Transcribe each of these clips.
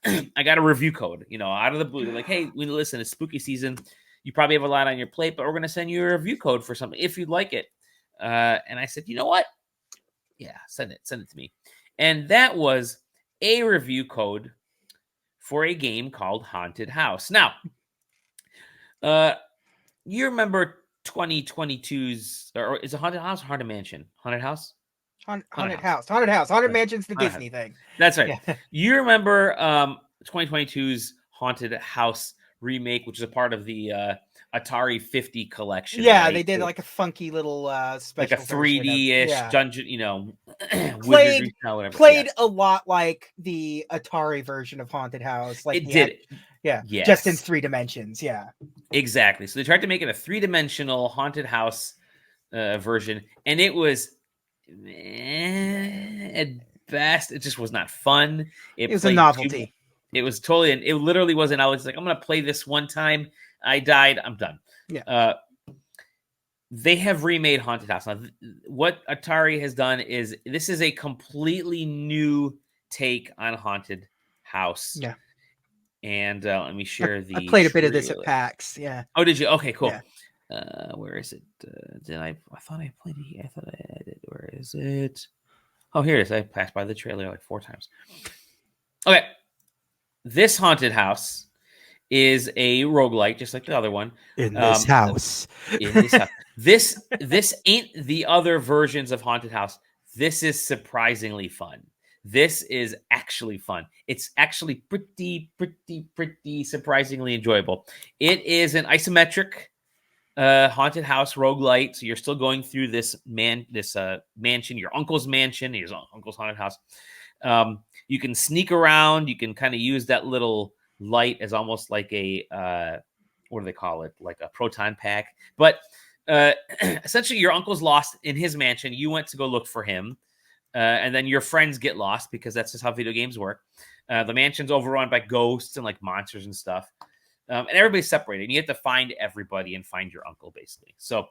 I got a review code, out of the blue. They're like, hey, listen, it's spooky season. You probably have a lot on your plate, but we're going to send you a review code for something if you'd like it. And I said, you know what? Yeah, send it to me. And that was a review code for a game called Haunted House. Now, you remember 2022's, or is it Haunted House or Haunted Mansion? Haunted House? Haunted House. Haunted Mansion's the Disney thing. That's right. Yeah. You remember 2022's Haunted House remake, which is a part of the Atari 50 collection. Yeah, right? They did like a funky little special, like a 3D-ish dungeon, played whatever. A lot like the Atari version of Haunted House. Like it did. Yes. Just in 3 dimensions. Yeah. Exactly. So they tried to make it a 3-dimensional Haunted House version, and it was at best, it just was not fun. It was a novelty. It was totally, it literally wasn't. I was like, I'm going to play this one time. I died. I'm done. Yeah. They have remade Haunted House. Now, what Atari has done is this is a completely new take on Haunted House. Yeah. And let me share I played a bit of this at PAX. Yeah. Oh, did you? Okay, cool. Yeah. Where is it? I thought I played it here. I thought I had it. Where is it? Oh, here it is. I passed by the trailer like 4 times. Okay. This Haunted House is a roguelike, just like the other one. In this house. This ain't the other versions of Haunted House. This is surprisingly fun. This is actually fun. It's actually pretty surprisingly enjoyable. It is an isometric Haunted House roguelite. So you're still going through this mansion, your uncle's mansion, his uncle's haunted house. You can sneak around. You can kind of use that little light as almost like a what do they call it? Like a proton pack. But essentially, your uncle's lost in his mansion. You went to go look for him. And then your friends get lost because that's just how video games work. The mansion's overrun by ghosts and like monsters and stuff. And everybody's separated. And you have to find everybody and find your uncle, basically. So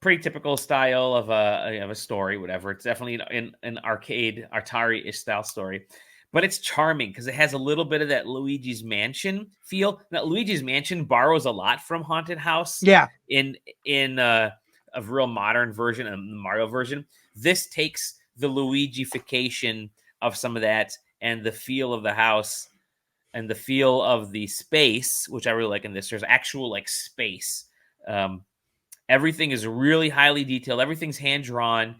pretty typical style of a story, whatever. It's definitely an arcade, Atari-ish style story. But it's charming because it has a little bit of that Luigi's Mansion feel. Now, Luigi's Mansion borrows a lot from Haunted House. Yeah. In a real modern version and the Mario version. This takes the Luigification of some of that and the feel of the house and the feel of the space, which I really like in this. There's actual like space. Everything is really highly detailed. Everything's hand-drawn.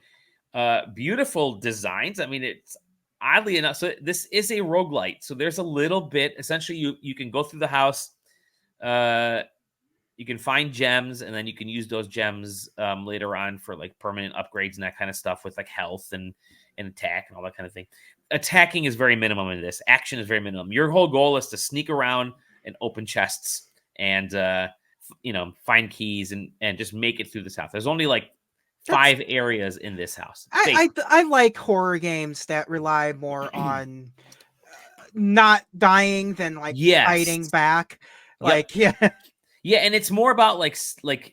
Beautiful designs. I mean, it's oddly enough. So this is a roguelite. So there's a little bit, essentially you can go through the house. You can find gems, and then you can use those gems later on for like permanent upgrades and that kind of stuff with like health and attack and all that kind of thing. Attacking is very minimum in this. Action is very minimum. Your whole goal is to sneak around and open chests and find keys and just make it through this house. There's only like 5 areas in this house. I like horror games that rely more on not dying than like fighting back. Like Yeah, and it's more about like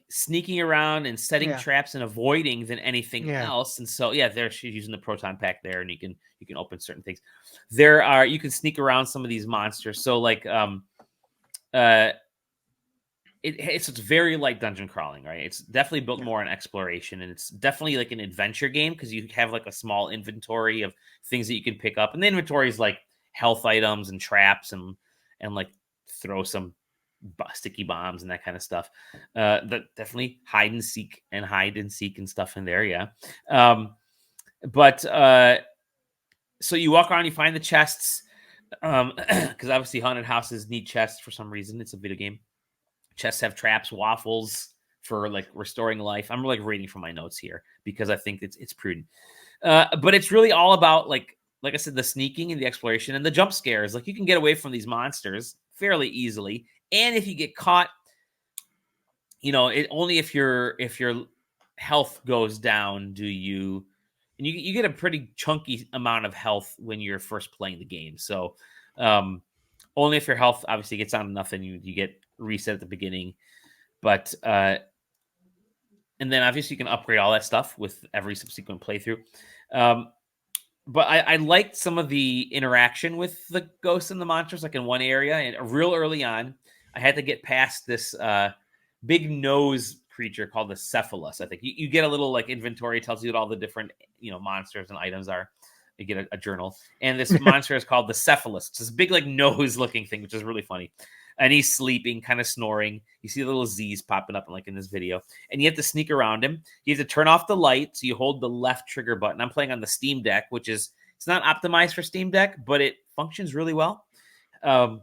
sneaking around and setting traps and avoiding than anything else. And so there she's using the proton pack there, and you can open certain things. You can sneak around some of these monsters. So like it's very like dungeon crawling, right? It's definitely built more on exploration, and it's definitely like an adventure game because you have like a small inventory of things that you can pick up, and the inventory is like health items and traps and like throw some sticky bombs and that kind of stuff. That definitely hide and seek and stuff in there. But so you walk around, you find the chests, because obviously haunted houses need chests for some reason. It's a video game. Chests have traps, waffles for like restoring life. I'm like reading from my notes here because I think it's prudent. But it's really all about like I said, the sneaking and the exploration and the jump scares. Like you can get away from these monsters fairly easily. And if you get caught, only if your health goes down do you, and you get a pretty chunky amount of health when you're first playing the game. So only if your health obviously gets down to nothing, you get reset at the beginning. But and then obviously you can upgrade all that stuff with every subsequent playthrough. but I liked some of the interaction with the ghosts and the monsters, like in one area, and real early on, I had to get past this big nose creature called the cephalus. I think you get a little like inventory, tells you what all the different monsters and items are. You get a journal, and this monster is called the cephalus. It's this big like nose looking thing, which is really funny. And he's sleeping, kind of snoring. You see the little Z's popping up like in this video, and you have to sneak around him. You have to turn off the light, so you hold the left trigger button. I'm playing on the Steam Deck, which is it's not optimized for Steam Deck, but it functions really well. I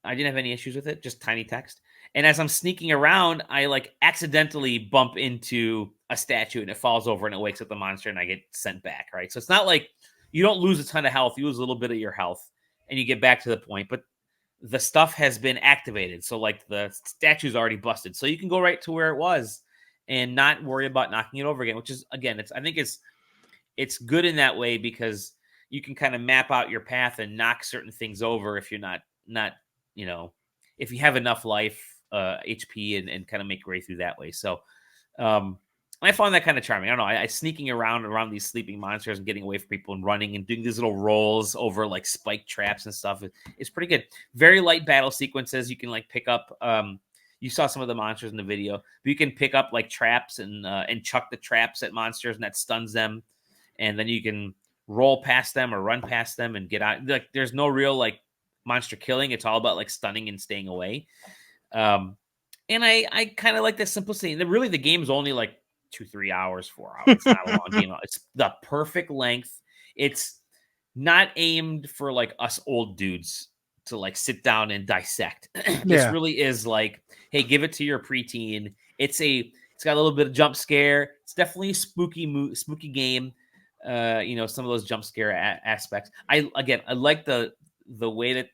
didn't have any issues with it, just tiny text. And as I'm sneaking around, I like accidentally bump into a statue and it falls over and it wakes up the monster and I get sent back, right? So it's not like you don't lose a ton of health, you lose a little bit of your health and you get back to the point, but the stuff has been activated. So like the statue's already busted. So you can go right to where it was and not worry about knocking it over again, which is again, I think it's good in that way because you can kind of map out your path and knock certain things over if you're not if you have enough life, HP and kind of make your way through that way. So I found that kind of charming. I don't know. I sneaking around these sleeping monsters and getting away from people and running and doing these little rolls over like spike traps and stuff. It's pretty good. Very light battle sequences. You can like pick up. You saw some of the monsters in the video, but you can pick up like traps and chuck the traps at monsters and that stuns them. And then you can roll past them or run past them and get out. Like there's no real like monster killing. It's all about like stunning and staying away. And I kind of like the simplicity. And really, the game's only like 2-3 hours, 4 hours. It's not a long game. It's the perfect length. It's not aimed for like us old dudes to like sit down and dissect. This really is like, hey, give it to your preteen. It's got a little bit of jump scare. It's definitely a spooky game. Some of those jump scare aspects. I like the way that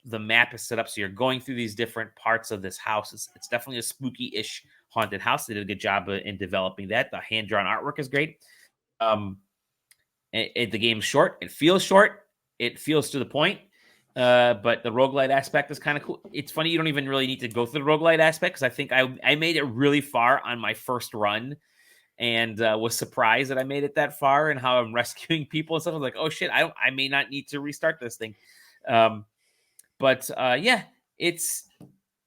the map is set up. So you're going through these different parts of this house. It's definitely a spooky-ish haunted house. They did a good job in developing that. The hand-drawn artwork is great. The game's short. It feels short. It feels to the point. But the roguelite aspect is kind of cool. It's funny you don't even really need to go through the roguelite aspect because I think I made it really far on my first run and was surprised that I made it that far and how I'm rescuing people and stuff. I was like, oh shit, I may not need to restart this thing. But it's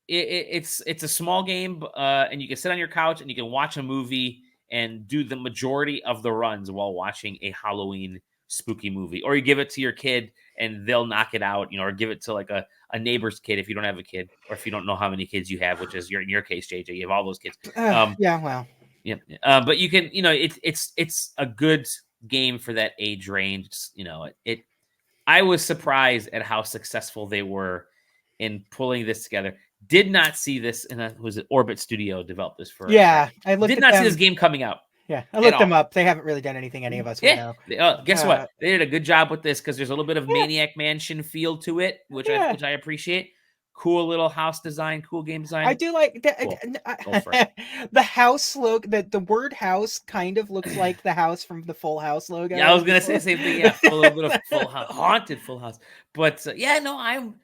a small game, and you can sit on your couch and you can watch a movie and do the majority of the runs while watching a Halloween spooky movie, or you give it to your kid and they'll knock it out, or give it to like a neighbor's kid if you don't have a kid, or if you don't know how many kids you have, which is in your case, JJ, you have all those kids. Wow. But you can, it's a good game for that age range. I was surprised at how successful they were in pulling this together. Did not see this was it Orbit Studio developed this for? Yeah, I did not see this game coming out. Yeah, I looked them up. They haven't really done anything any of us would know. Guess what? They did a good job with this because there's a little bit of Maniac Mansion feel to it, which I appreciate. Cool little house design, cool game design. I do like that. The house logo, the word house kind of looks like the house from the Full House logo. Yeah, I was gonna say the same thing. Yeah, a little bit of Full House, haunted Full House. But I'm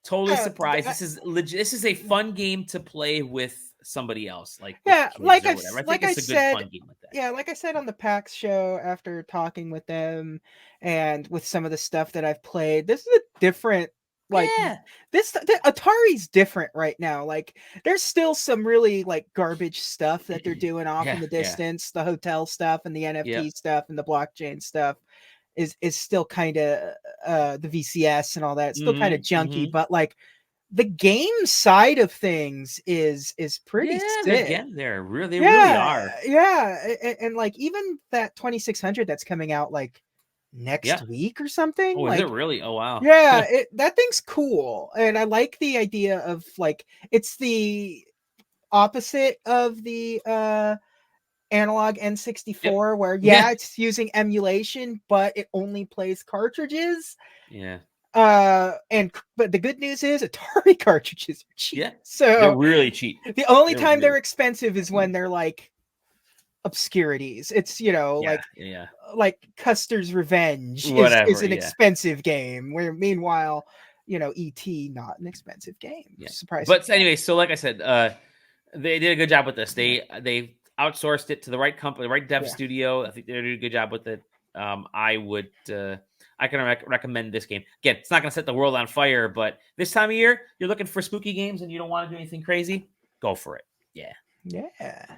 totally surprised. This is legit. This is a fun game to play with somebody else. Like I said, fun game like that. Yeah, like I said on the PAX show after talking with them and with some of the stuff that I've played, this is a different. Atari's different right now. Like there's still some really like garbage stuff that they're doing off in the distance. The hotel stuff and the NFT stuff and the blockchain stuff is still kind of the VCS and all that. It's still kind of junky, but like the game side of things is pretty sick. They really are. Yeah, and like even that 2600 that's coming out like next week or something. Oh, is it really? Oh, wow. Yeah, that thing's cool. And I like the idea of like, it's the opposite of the analog N64 where, it's using emulation, but it only plays cartridges. Yeah. But the good news is Atari cartridges are cheap. Yeah. So they're really cheap. The only time they're expensive is when they're like obscurities. It's like Custer's Revenge is an expensive game, where meanwhile E.T. not an expensive game. Surprising. But anyway, so like I said, they did a good job with this. They outsourced it to the right company, the right dev studio. I think they did a good job with it. I would I can recommend this game. Again, it's not going to set the world on fire, but this time of year, you're looking for spooky games and you don't want to do anything crazy, go for it. Yeah. Yeah.